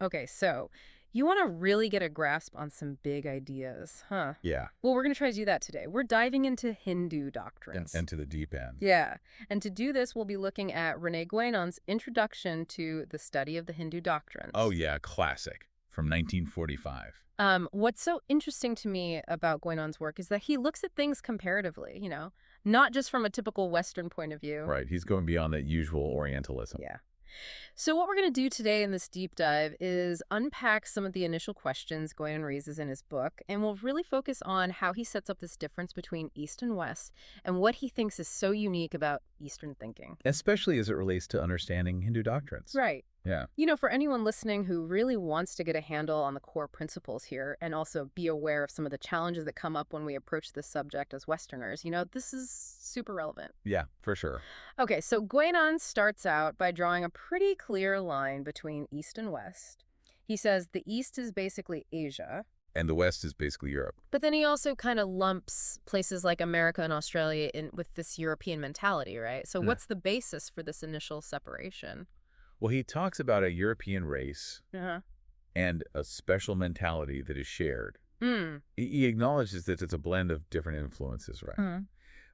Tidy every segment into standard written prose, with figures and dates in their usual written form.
Okay, so you want to really get a grasp on some big ideas, huh? Yeah. Well, we're going to try to do that today. We're diving into Hindu doctrines. And to the deep end. Yeah, and to do this, we'll be looking at Rene Guénon's Introduction to the Study of the Hindu Doctrines. Oh, yeah, classic from 1945. What's so interesting to me about Guénon's work is that he looks at things comparatively, not just from a typical Western point of view. Right, he's going beyond that usual Orientalism. Yeah. So what we're going to do today in this deep dive is unpack some of the initial questions Guénon raises in his book, and we'll really focus on how he sets up this difference between East and West and what he thinks is so unique about Eastern thinking. Especially as it relates to understanding Hindu doctrines. Right. Yeah. For anyone listening who really wants to get a handle on the core principles here and also be aware of some of the challenges that come up when we approach this subject as Westerners, this is super relevant. Yeah, for sure. Okay, so Guénon starts out by drawing a pretty clear line between East and West. He says the East is basically Asia. And the West is basically Europe. But then he also kind of lumps places like America and Australia in with this European mentality, right? So what's the basis for this initial separation? Well, he talks about a European race and a special mentality that is shared. He acknowledges that it's a blend of different influences, right?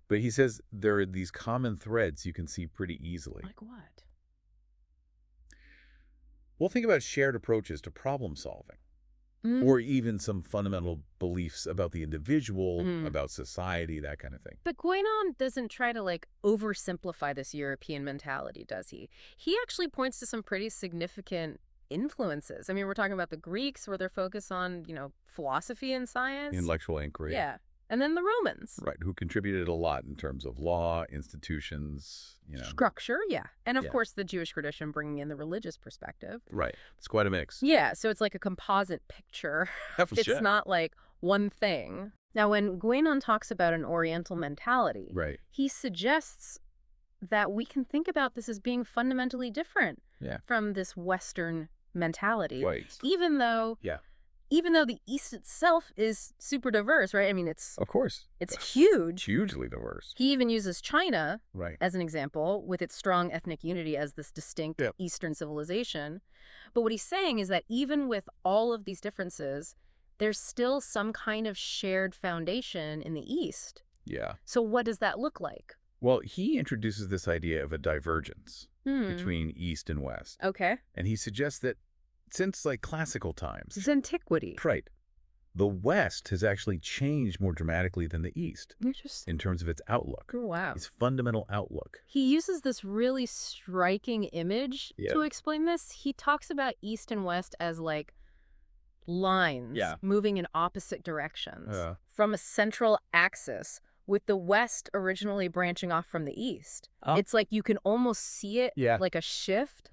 But he says there are these common threads you can see pretty easily. Like what? Well, think about shared approaches to problem solving. Or even some fundamental beliefs about the individual, about society, that kind of thing. But Guénon doesn't try to, oversimplify this European mentality, does he? He actually points to some pretty significant influences. I mean, we're talking about the Greeks, where they're focused on, philosophy and science. Intellectual inquiry. Yeah. And then the Romans. Right, who contributed a lot in terms of law, institutions, Structure, yeah. And, of course, the Jewish tradition bringing in the religious perspective. Right. It's quite a mix. Yeah, so it's like a composite picture. It's not like one thing. Now, when Guénon talks about an Oriental mentality, he suggests that we can think about this as being fundamentally different from this Western mentality. Right. Even though the East itself is super diverse, right? I mean, it's huge. Hugely diverse. He even uses China as an example, with its strong ethnic unity as this distinct Eastern civilization. But what he's saying is that even with all of these differences, there's still some kind of shared foundation in the East. Yeah. So what does that look like? Well, he introduces this idea of a divergence between East and West. Okay. And he suggests that since classical times. It's antiquity. Right. The West has actually changed more dramatically than the East. Interesting. In terms of its outlook. Oh, wow. Its fundamental outlook. He uses this really striking image to explain this. He talks about East and West as lines moving in opposite directions from a central axis, with the West originally branching off from the East. It's like you can almost see it like a shift.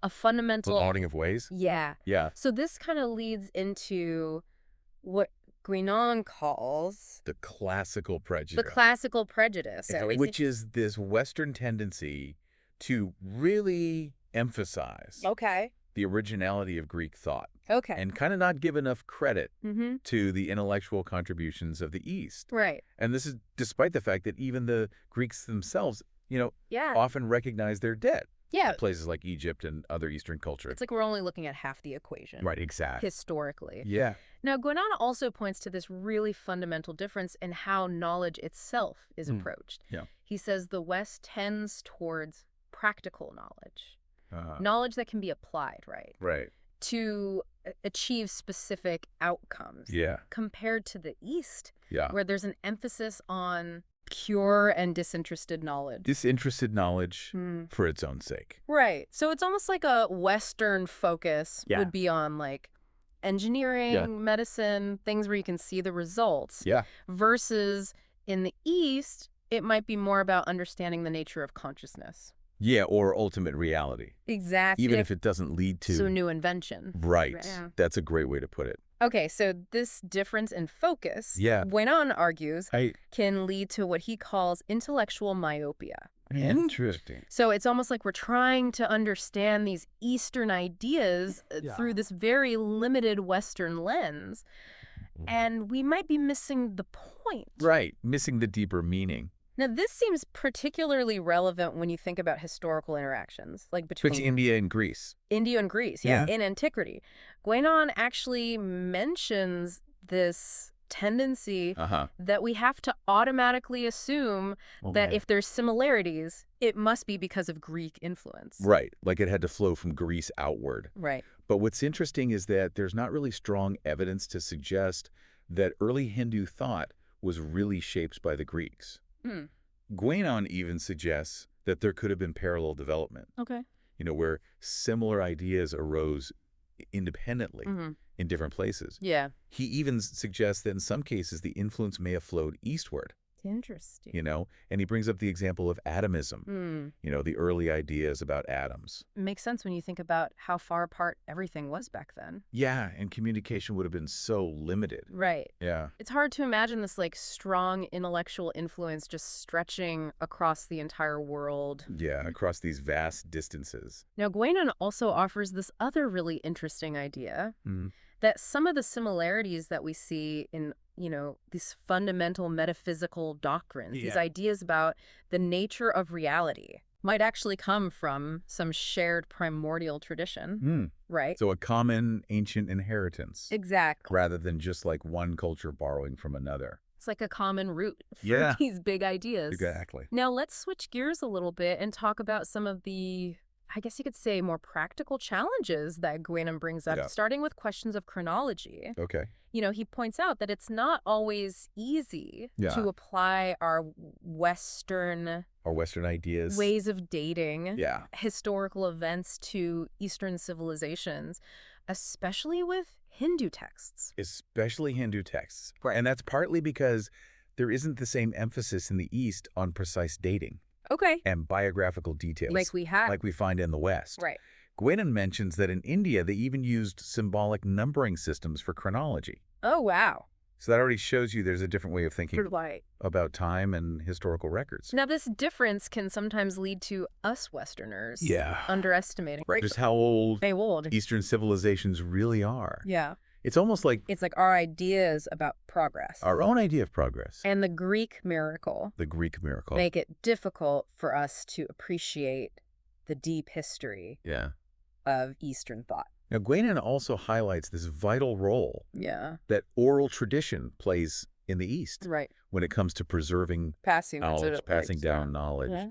A fundamental auditing of ways? Yeah. Yeah. So this kind of leads into what Guénon calls the classical prejudice. The classical prejudice. Which is this Western tendency to really emphasize the originality of Greek thought. Okay. And kind of not give enough credit to the intellectual contributions of the East. Right. And this is despite the fact that even the Greeks themselves, often recognize their debt. Yeah. Places like Egypt and other Eastern cultures. It's like we're only looking at half the equation. Right, exactly. Historically. Yeah. Now, Guénon also points to this really fundamental difference in how knowledge itself is approached. Yeah. He says the West tends towards practical knowledge. Knowledge that can be applied, right? Right. To achieve specific outcomes. Yeah. Compared to the East, where there's an emphasis on pure and disinterested knowledge. Disinterested knowledge for its own sake. Right. So it's almost like a Western focus would be on engineering, medicine, things where you can see the results. Yeah. Versus in the East, it might be more about understanding the nature of consciousness. Yeah, or ultimate reality. Exactly. Even if it doesn't lead to... So new invention. Right. Yeah. That's a great way to put it. Okay, so this difference in focus, Guénon argues, can lead to what he calls intellectual myopia. Interesting. So it's almost like we're trying to understand these Eastern ideas through this very limited Western lens, and we might be missing the point. Right, missing the deeper meaning. Now, this seems particularly relevant when you think about historical interactions, like between India and Greece. India and Greece, yeah, in antiquity. Guénon actually mentions this tendency that we have to automatically assume that if there's similarities, it must be because of Greek influence. Right, like it had to flow from Greece outward. Right. But what's interesting is that there's not really strong evidence to suggest that early Hindu thought was really shaped by the Greeks. Guenon even suggests that there could have been parallel development. Okay. You know, where similar ideas arose independently in different places. Yeah. He even suggests that in some cases the influence may have flowed eastward. Interesting. You know, and he brings up the example of atomism, you know, the early ideas about atoms. It makes sense when you think about how far apart everything was back then. Yeah, and communication would have been so limited. Right. Yeah. It's hard to imagine this like strong intellectual influence just stretching across the entire world. Yeah, across these vast distances. Now, Guénon also offers this other really interesting idea that some of the similarities that we see in these fundamental metaphysical doctrines, these ideas about the nature of reality, might actually come from some shared primordial tradition, right? So a common ancient inheritance. Exactly. Rather than just like one culture borrowing from another. It's like a common root for these big ideas. Exactly. Now let's switch gears a little bit and talk about some of the, I guess you could say, more practical challenges that Guénon brings up, starting with questions of chronology. Okay. You know, he points out that it's not always easy to apply our Western ideas, ways of dating historical events to Eastern civilizations, especially with Hindu texts. Right. And that's partly because there isn't the same emphasis in the East on precise dating. Okay. And biographical details. Like we find in the West. Right. Guénon mentions that in India, they even used symbolic numbering systems for chronology. Oh, wow. So that already shows you there's a different way of thinking Right. about time and historical records. Now, this difference can sometimes lead to us Westerners underestimating just how old old Eastern civilizations really are. Yeah. It's almost like it's like our ideas about progress. Our own idea of progress. And the Greek miracle. Make it difficult for us to appreciate the deep history of Eastern thought. Now, Guénon also highlights this vital role that oral tradition plays in the East when it comes to preserving passing down knowledge. Yeah.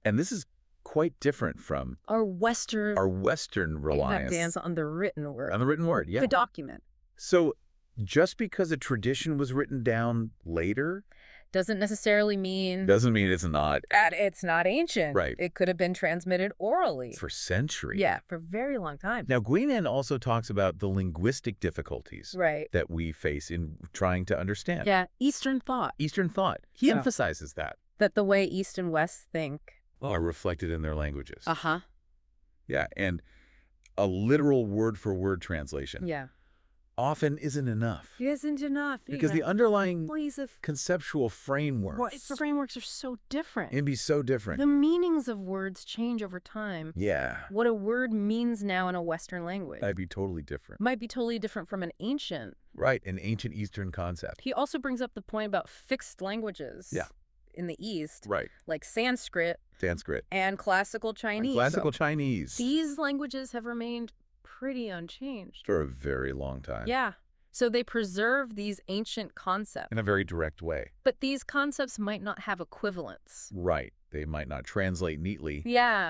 And this is quite different from our Western reliance on the written word. On the written word, the document. So just because a tradition was written down later doesn't necessarily mean it's not ancient. Right. It could have been transmitted orally for centuries. Yeah, for a very long time. Now, Guénon also talks about the linguistic difficulties that we face in trying to understand. Yeah, Eastern thought. He emphasizes that the way East and West think are reflected in their languages. Yeah, and a literal word-for-word translation. Often isn't enough. Because the underlying conceptual frameworks. The frameworks are so different. It'd be so different. The meanings of words change over time. Yeah. What a word means now in a Western language. Might be totally different. Might be totally different from an ancient. Right, an ancient Eastern concept. He also brings up the point about fixed languages. Yeah. In the East. Right. Like Sanskrit. And classical Chinese. These languages have remained pretty unchanged. For a very long time. Yeah. So they preserve these ancient concepts. In a very direct way. But these concepts might not have equivalents. Right. They might not translate neatly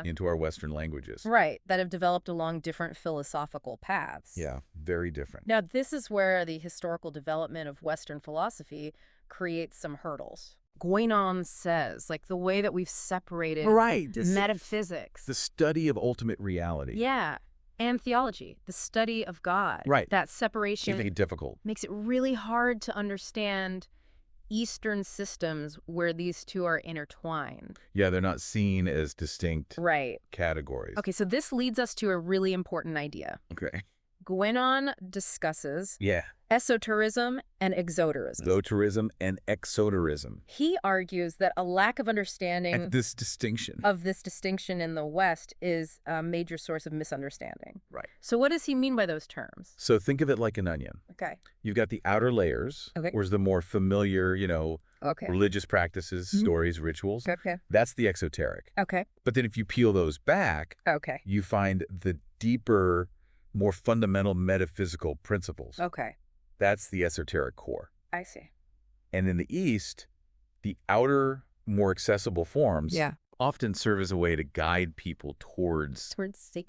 into our Western languages. Right. That have developed along different philosophical paths. Yeah. Very different. Now, this is where the historical development of Western philosophy creates some hurdles. Guénon says, like the way that we've separated metaphysics. The study of ultimate reality. Yeah. And theology, the study of God. Right. That separation makes it difficult. Makes it really hard to understand Eastern systems where these two are intertwined. Yeah, they're not seen as distinct categories. Okay, so this leads us to a really important idea. Okay. Guenon discusses Yeah. esoterism and exoterism. Esoterism and exoterism. He argues that a lack of understanding At this distinction. of this distinction in the West is a major source of misunderstanding. Right. So what does he mean by those terms? So think of it like an onion. Okay. You've got the outer layers, Okay. where's the more familiar, Okay. religious practices, stories, rituals. Okay. That's the exoteric. Okay. But then if you peel those back, Okay. you find the deeper, more fundamental metaphysical principles. Okay. That's the esoteric core. I see. And in the East, the outer, more accessible forms often serve as a way to guide people towards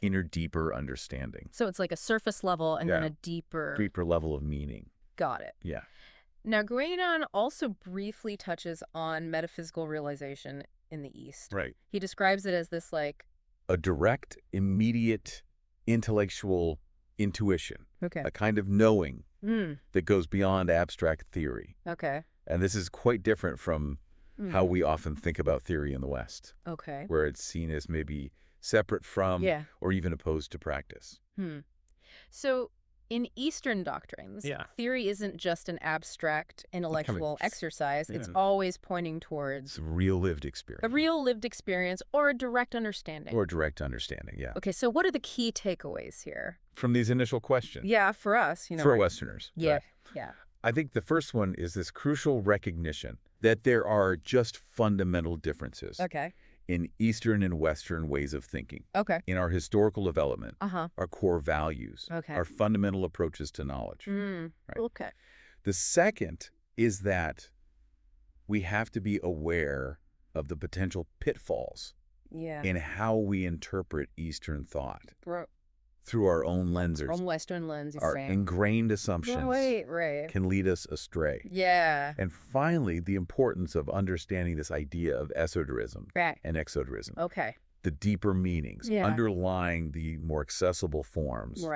inner, deeper understanding. So it's like a surface level and then a deeper level of meaning. Got it. Yeah. Now, Guénon also briefly touches on metaphysical realization in the East. Right. He describes it as this a direct, immediate, intellectual intuition. Okay. A kind of knowing that goes beyond abstract theory. Okay. And this is quite different from how we often think about theory in the West. Okay. Where it's seen as maybe separate from or even opposed to practice. So in Eastern doctrines, theory isn't just an abstract intellectual exercise. It's always pointing towards a real lived experience. A real lived experience or a direct understanding. Yeah. Okay, so what are the key takeaways here? From these initial questions. Yeah, for us, For Westerners. Yeah, right. yeah. I think the first one is this crucial recognition that there are just fundamental differences in Eastern and Western ways of thinking. Okay. In our historical development, our core values, our fundamental approaches to knowledge. Right? Okay. The second is that we have to be aware of the potential pitfalls in how we interpret Eastern thought. Through our own lenses. From Western lens, our ingrained assumptions can lead us astray. Yeah. And finally, the importance of understanding this idea of esoterism and exoterism. Okay. The deeper meanings underlying the more accessible forms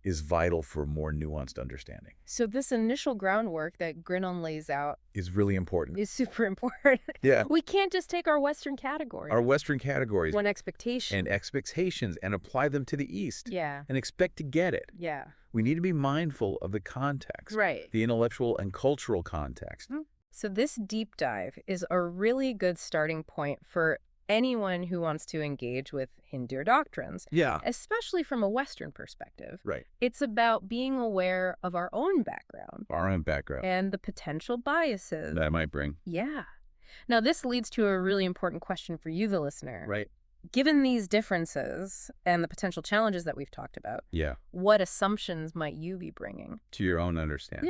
is vital for more nuanced understanding. So this initial groundwork that Guénon lays out is really important. Is super important. Yeah. We can't just take our Western categories. Our Western categories. One expectation. And expectations and apply them to the East. Yeah. And expect to get it. Yeah. We need to be mindful of the context. Right. The intellectual and cultural context. So this deep dive is a really good starting point for anyone who wants to engage with Hindu doctrines, especially from a Western perspective. Right. It's about being aware of our own background. And the potential biases that might bring. Yeah. Now, this leads to a really important question for you, the listener. Right. Given these differences and the potential challenges that we've talked about, what assumptions might you be bringing to your own understanding?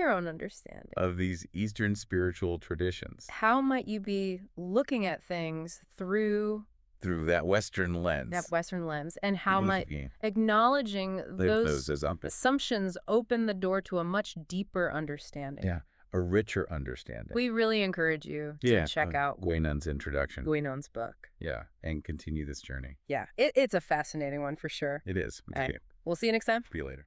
Of these Eastern spiritual traditions. How might you be looking at things through that Western lens? And how might acknowledging those assumptions open the door to a much deeper understanding? Yeah. A richer understanding. We really encourage you to check out Guénon's introduction. Guénon's book. Yeah, and continue this journey. Yeah, it's a fascinating one for sure. It is. All right. We'll see you next time. See you later.